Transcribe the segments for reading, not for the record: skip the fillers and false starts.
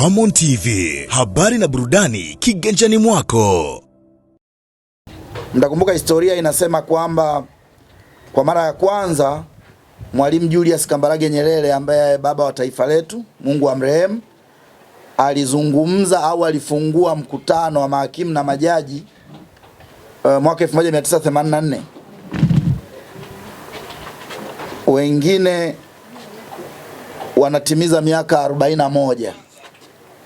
Ramon TV, habari na burudani kiganjani mwako. Mtakumbuka historia inasema kwamba kwa mara ya kwanza Mwalimu Julius Kambarage Nyerere ambaye baba wa taifa letu, Mungu amrehemu, alizungumza au alifungua mkutano wa mahakimu na majaji mwaka 1984. Wengine wanatimiza miaka 41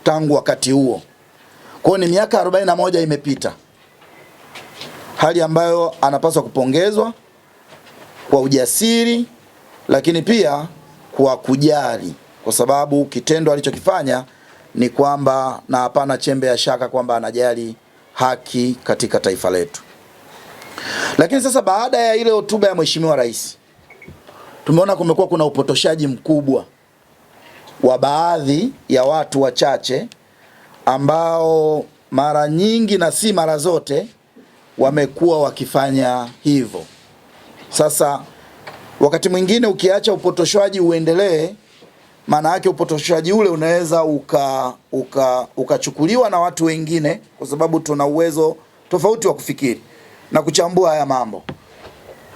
tangu wakati huo. Kwa ni miaka 41 imepita. Hali ambayo anapaswa kupongezwa kwa ujasiri, lakini pia kwa kujali, kwa sababu kitendo alichokifanya ni kwamba, na hapana chembe ya shaka kwamba anajali haki katika taifa letu. Lakini sasa baada ya ile hotuba ya Mheshimiwa Rais, tumeona kumekuwa kuna upotoshaji mkubwa wa baadhi ya watu wachache ambao mara nyingi na si mara zote wamekuwa wakifanya hivyo. Sasa wakati mwingine ukiacha upotoshaji uendelee, maana yake upotoshaji ule unaweza ukachukuliwa na watu wengine, kwa sababu tuna uwezo tofauti wa kufikiri na kuchambua haya mambo.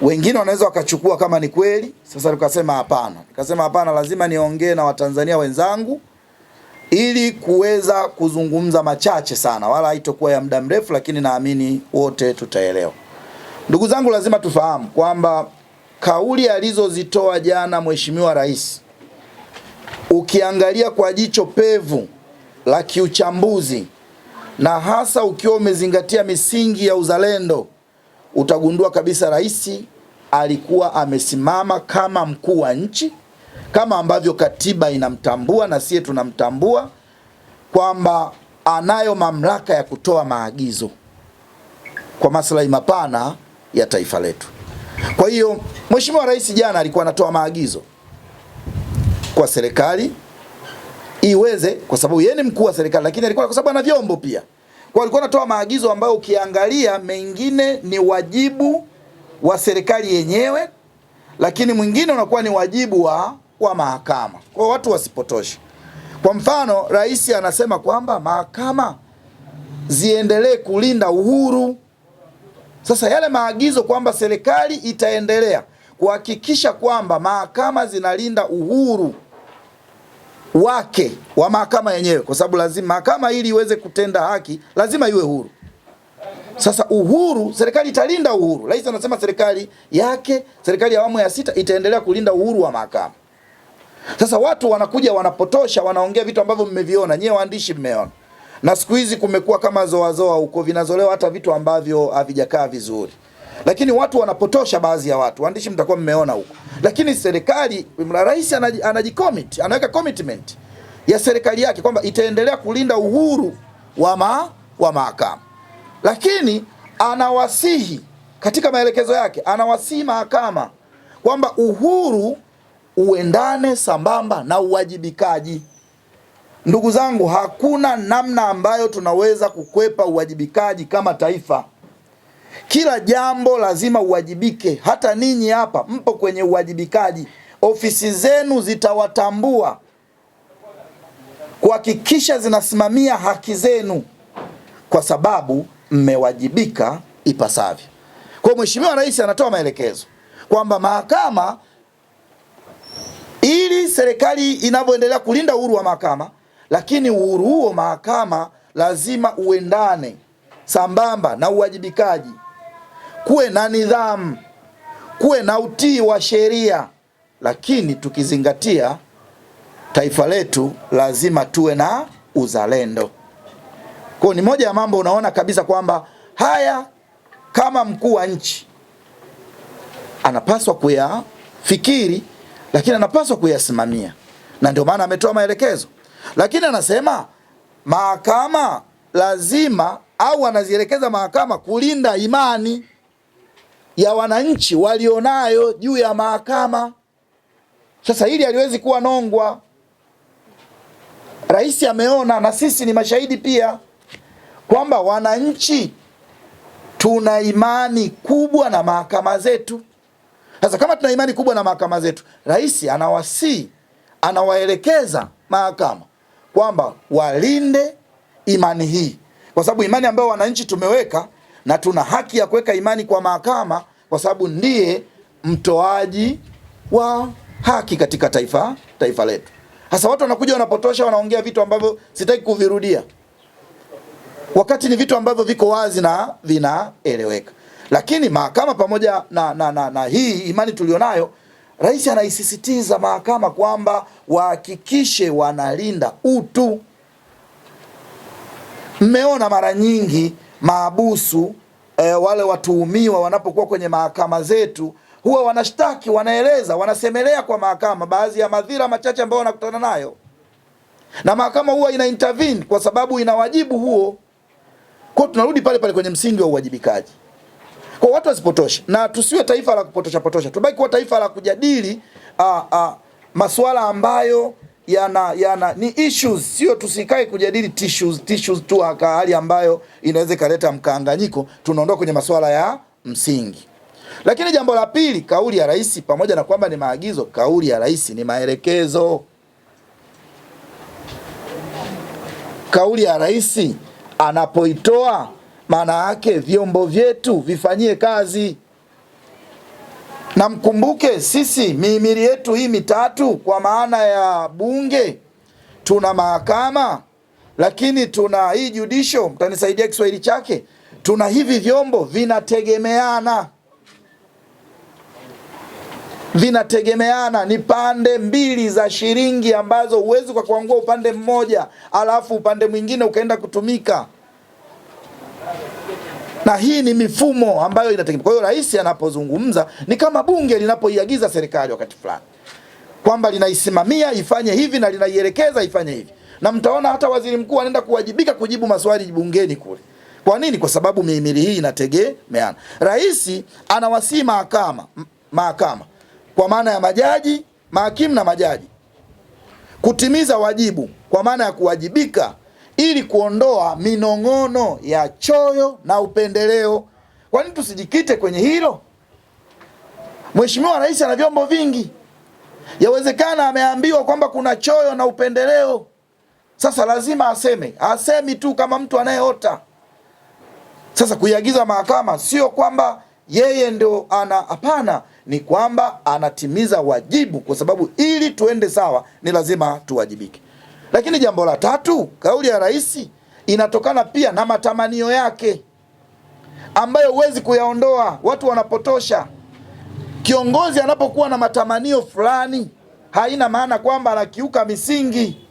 Wengine wanaweza wakachukua kama ni kweli. Sasa tukasema hapana, lazima niongee na Watanzania wenzangu ili kuweza kuzungumza machache sana, wala haitakuwa ya muda mrefu, lakini naamini wote tutaelewa. Ndugu zangu, lazima tufahamu kwamba kauli alizozitoa jana Mheshimiwa Rais, ukiangalia kwa jicho pevu la kiuchambuzi na hasa ukiwa umezingatia misingi ya uzalendo, utagundua kabisa Rais alikuwa amesimama kama mkuu wa nchi, kama ambavyo katiba inamtambua na sisi tunamtambua, kwamba anayo mamlaka ya kutoa maagizo kwa maslahi mapana ya taifa letu. Kwa hiyo Mheshimiwa Rais jana alikuwa anatoa maagizo kwa serikali iweze, kwa sababu yeye ni mkuu wa serikali, lakini alikuwa kwa sababu ana vyombo pia. Kwa alikuwa anatoa maagizo ambayo ukiangalia mengine ni wajibu wa serikali yenyewe, lakini mwingine unakuwa ni wajibu wa mahakama. Kwa watu wasipotoshe. Kwa mfano, Rais anasema kwamba mahakama ziendelee kulinda uhuru. Sasa yale maagizo kwamba serikali itaendelea kuhakikisha kwamba mahakama zinalinda uhuru wake wa mahakama yenyewe, kwa sababu lazima mahakama ili iweze kutenda haki lazima iwe huru. Sasa uhuru, serikali italinda uhuru. Rais anasema serikali yake, serikali ya awamu ya 6 itaendelea kulinda uhuru wa mahakama. Sasa watu wanakuja wanapotosha, wanaongea vitu ambavyo mmeviona, nyewe waandishi mmeona. Na siku hizi kumekuwa kama zoazoa huko, vinazolewa hata vitu ambavyo havijakaa vizuri. Lakini watu wanapotosha, baadhi ya watu, waandishi mtakuwa mmeona huko. Lakini serikali, Rais anajicommit, anaweka commitment ya serikali yake kwamba itaendelea kulinda uhuru wa mahakama. Lakini anawasihi katika maelekezo yake, anawasihi mahakama kwamba uhuru uendane sambamba na uwajibikaji. Ndugu zangu, hakuna namna ambayo tunaweza kukwepa uwajibikaji kama taifa. Kila jambo lazima uwajibike. Hata ninyi hapa mpo kwenye uwajibikaji. Ofisi zenu zitawatambua kuhakikisha zinasimamia haki zenu, kwa sababu mmewajibika ipasavyo. Kwa Mheshimiwa Rais anatoa maelekezo kwamba mahakama, ili serikali inavyoendelea kulinda uhuru wa mahakama, lakini uhuru huo mahakama lazima uendane sambamba na uwajibikaji. Kuwe na nidhamu, kuwe na utii wa sheria, lakini tukizingatia taifa letu lazima tuwe na uzalendo. Kwa ni moja ya mambo unaona kabisa kwamba haya, kama mkuu wa nchi anapaswa kuyafikiri, lakini anapaswa kuyasimamia, na ndio maana ametoa maelekezo. Lakini anasema mahakama lazima, au anazielekeza mahakama kulinda imani ya wananchi walionayo juu ya mahakama. Sasa hili haliwezi kuwa nongwa. Rais ameona, na sisi ni mashahidi pia, kwamba wananchi tuna imani kubwa na mahakama zetu. Sasa kama tuna imani kubwa na mahakama zetu, Rais anawasihi, anawaelekeza mahakama kwamba walinde imani hii, kwa sababu imani ambayo wananchi tumeweka, na tuna haki ya kuweka imani kwa mahakama kwa sababu ndiye mtoaji wa haki katika taifa letu. Hasa watu wanakuja wanapotosha, wanaongea vitu ambavyo sitaki kuvirudia, wakati ni vitu ambavyo viko wazi na vinaeleweka. Lakini mahakama pamoja na hii imani tulionayo, rais anaisisitiza mahakama kwamba wahakikishe wanalinda utu. Mmeona mara nyingi mahabusu wale watuhumiwa wanapokuwa kwenye mahakama zetu huwa wanashtaki, wanaeleza, wanasemelea kwa mahakama baadhi ya madhira machache ambayo wanakutana nayo, na mahakama huwa ina intervene kwa sababu ina wajibu huo. Kwa tunarudi pale pale kwenye msingi wa uwajibikaji. Kwa watu wasipotoshe, na tusiwe taifa la kupotosha, tubaki kuwa taifa la kujadili masuala ambayo yana ni issues, sio tusikae kujadili tissues tu, hali ambayo inaweza kaleta mkanganyiko. Tunaondoka kwenye masuala ya msingi. Lakini jambo la pili, kauli ya rais, pamoja na kwamba ni maagizo, kauli ya rais ni maelekezo. Kauli ya rais anapoitoa, maana yake vyombo vyetu vifanyie kazi. Na mkumbuke sisi mihimili yetu hii mitatu, kwa maana ya bunge, tuna mahakama, lakini tuna hii judicial, mtanisaidia Kiswahili chake, tuna hivi vyombo vinategemeana, ni pande mbili za shilingi ambazo huwezi kwa kuangua upande mmoja alafu upande mwingine ukaenda kutumika. Na hii ni mifumo ambayo inategemea. Kwa hiyo rais anapozungumza ni kama bunge linapoiagiza serikali wakati fulani kwamba linaisimamia ifanye hivi na linaielekeza ifanye hivi. Na mtaona hata waziri mkuu anaenda kuwajibika kujibu maswali bungeni kule. Kwa nini? Kwa sababu mihimili hii inategemeana. Rais anawasii mahakama kwa maana ya majaji, mahakimu na majaji kutimiza wajibu kwa maana ya kuwajibika, ili kuondoa minong'ono ya choyo na upendeleo. Kwa nini tusijikite kwenye hilo? Mheshimiwa Rais ana vyombo vingi. Yawezekana ameambiwa kwamba kuna choyo na upendeleo. Sasa lazima asemi tu kama mtu anayeota. Sasa kuiagiza mahakama sio kwamba yeye ndio hapana, ni kwamba anatimiza wajibu, kwa sababu ili tuende sawa ni lazima tuwajibike. Lakini jambo la tatu, kauli ya rais inatokana pia na matamanio yake ambayo huwezi kuyaondoa. Watu wanapotosha. Kiongozi anapokuwa na matamanio fulani, haina maana kwamba anakiuka misingi.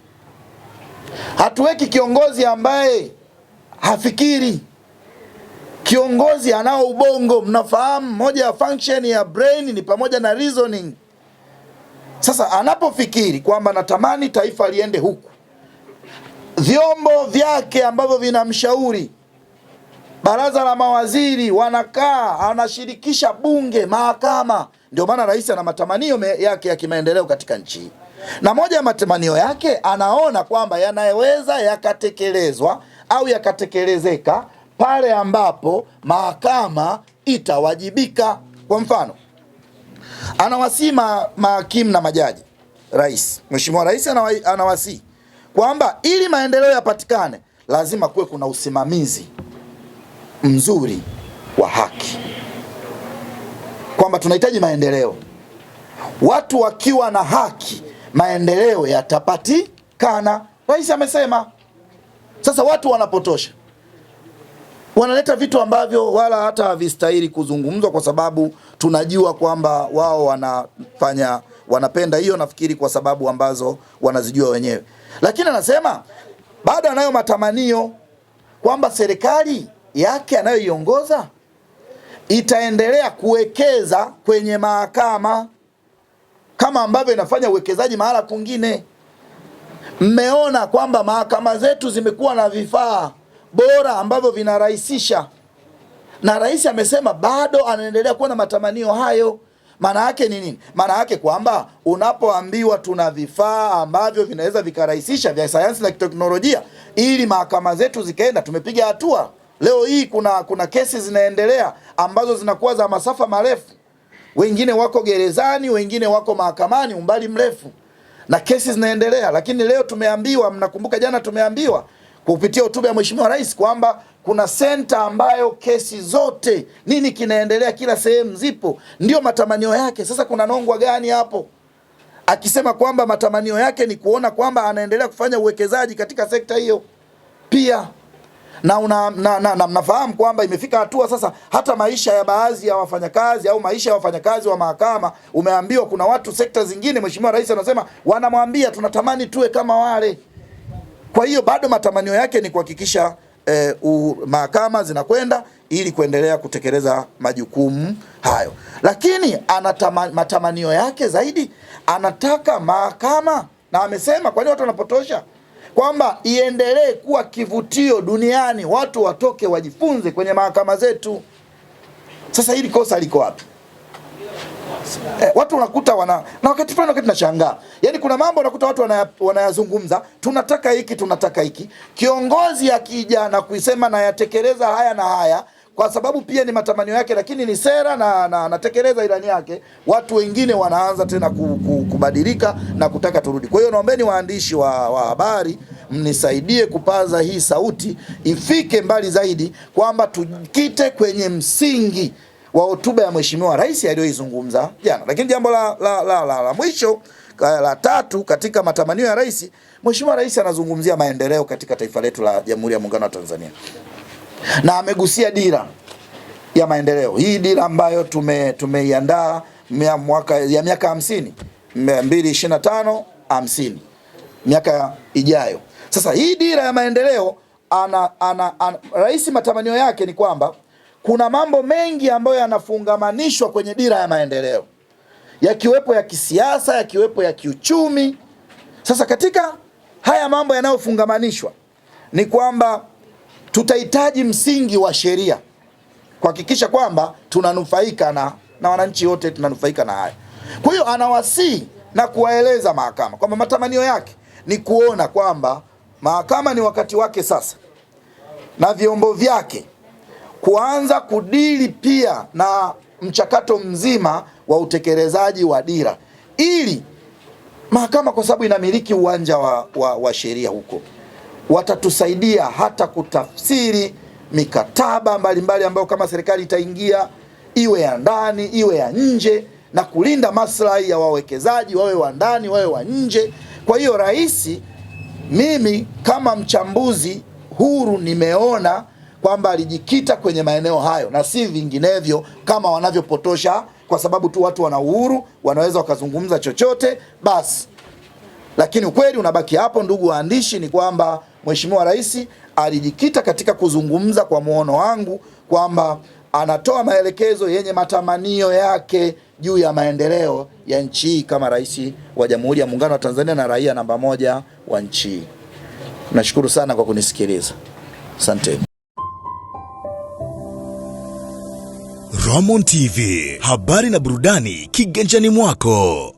Hatuweki kiongozi ambaye hafikiri. Kiongozi anao ubongo. Mnafahamu moja ya function ya brain ni pamoja na reasoning. Sasa anapofikiri kwamba natamani taifa liende huku, vyombo vyake ambavyo vinamshauri, baraza la mawaziri, wanakaa, anashirikisha bunge, mahakama. Ndio maana rais ana matamanio yake ya kimaendeleo katika nchi. Na moja ya matamanio yake anaona kwamba yanaweza yakatekelezwa au yakatekelezeka pale ambapo mahakama itawajibika. Kwa mfano, anawasii mahakimu na majaji. Mheshimiwa Rais anawasii kwamba ili maendeleo yapatikane lazima kuwe kuna usimamizi mzuri wa haki. Kwamba tunahitaji maendeleo. Watu wakiwa na haki, maendeleo yatapatikana. Rais amesema. Sasa watu wanapotosha, wanaleta vitu ambavyo wala hata havistahili kuzungumzwa, kwa sababu tunajua kwamba wao wanapenda hiyo, nafikiri kwa sababu ambazo wanazijua wenyewe. Lakini anasema bado anayo matamanio kwamba serikali yake anayoiongoza itaendelea kuwekeza kwenye mahakama kama ambavyo inafanya uwekezaji mahala kwingine. Mmeona kwamba mahakama zetu zimekuwa na vifaa bora ambavyo vinarahisisha, na rais amesema bado anaendelea kuwa na matamanio hayo. Maana yake ni nini? Maana yake kwamba unapoambiwa tuna vifaa ambavyo vinaweza vikarahisisha vya sayansi na teknolojia ili mahakama zetu zikaenda, tumepiga hatua. Leo hii kuna kesi zinaendelea ambazo zinakuwa za masafa marefu. Wengine wako gerezani, wengine wako mahakamani umbali mrefu. na kesi zinaendelea. Lakini leo tumeambiwa, mnakumbuka jana tumeambiwa kupitia hotuba ya Mheshimiwa Rais kwamba kuna senta ambayo kesi zote nini kinaendelea, kila sehemu zipo, ndio matamanio yake. Sasa kuna nongwa gani hapo? Akisema kwamba matamanio yake ni kuona kwamba anaendelea kufanya uwekezaji katika sekta hiyo pia. Na mnafahamu kwamba imefika hatua sasa hata maisha ya baadhi ya wafanyakazi au maisha ya wafanyakazi wa mahakama, umeambiwa kuna watu sekta zingine, Mheshimiwa Rais anasema wanamwambia tunatamani tuwe kama wale. Kwa hiyo bado matamanio yake ni kuhakikisha mahakama zinakwenda ili kuendelea kutekeleza majukumu hayo. Lakini matamanio yake zaidi anataka mahakama, na amesema, kwani watu wanapotosha, kwamba iendelee kuwa kivutio duniani, watu watoke wajifunze kwenye mahakama zetu. Sasa hili kosa liko wapi? Watu unakuta na wakati fulani wakati nashangaa, yani kuna mambo unakuta watu wanayazungumza, tunataka hiki tunataka hiki, kiongozi akija na kuisema na yatekeleza haya na haya kwa sababu pia ni matamanio yake, lakini ni sera na anatekeleza ilani yake, watu wengine wanaanza tena kubadilika na kutaka turudi. Kwa hiyo naombeni waandishi wa habari mnisaidie kupaza hii sauti ifike mbali zaidi, kwamba tujikite kwenye msingi wa hotuba ya Mheshimiwa Rais aliyoizungumza jana. Lakini jambo la mwisho la tatu katika matamanio ya Rais, Mheshimiwa Rais anazungumzia maendeleo katika taifa letu la Jamhuri ya Muungano wa Tanzania. Na amegusia dira ya maendeleo. Hii dira ambayo tumeiandaa ya miaka 50, 2025 50, miaka ijayo. Sasa hii dira ya maendeleo Rais matamanio yake ni kwamba kuna mambo mengi ambayo yanafungamanishwa kwenye dira ya maendeleo, yakiwepo ya kisiasa, yakiwepo ya kiuchumi. Sasa katika haya mambo yanayofungamanishwa ni kwamba tutahitaji msingi wa sheria kuhakikisha kwamba tunanufaika na wananchi wote tunanufaika na haya. Kwa hiyo anawasihi na kuwaeleza mahakama kwamba matamanio yake ni kuona kwamba mahakama ni wakati wake sasa na vyombo vyake kuanza kudili pia na mchakato mzima wa utekelezaji wa dira, ili mahakama, kwa sababu inamiliki uwanja wa sheria huko, watatusaidia hata kutafsiri mikataba mbalimbali ambayo kama serikali itaingia, iwe ya ndani iwe ya nje, na kulinda maslahi ya wawekezaji, wawe wa ndani wawe wa nje. Kwa hiyo Rais, mimi kama mchambuzi huru, nimeona kwamba alijikita kwenye maeneo hayo na si vinginevyo kama wanavyopotosha, kwa sababu tu watu wana uhuru, wanaweza wakazungumza chochote basi. Lakini ukweli unabaki hapo, ndugu waandishi, ni kwamba Mheshimiwa Rais alijikita katika kuzungumza, kwa muono wangu, kwamba anatoa maelekezo yenye matamanio yake juu ya maendeleo ya nchi hii kama Rais wa Jamhuri ya Muungano wa Tanzania na raia namba 1 wa nchi hii. Nashukuru sana kwa kunisikiliza. Asante. Ramon TV, habari na burudani kiganjani mwako.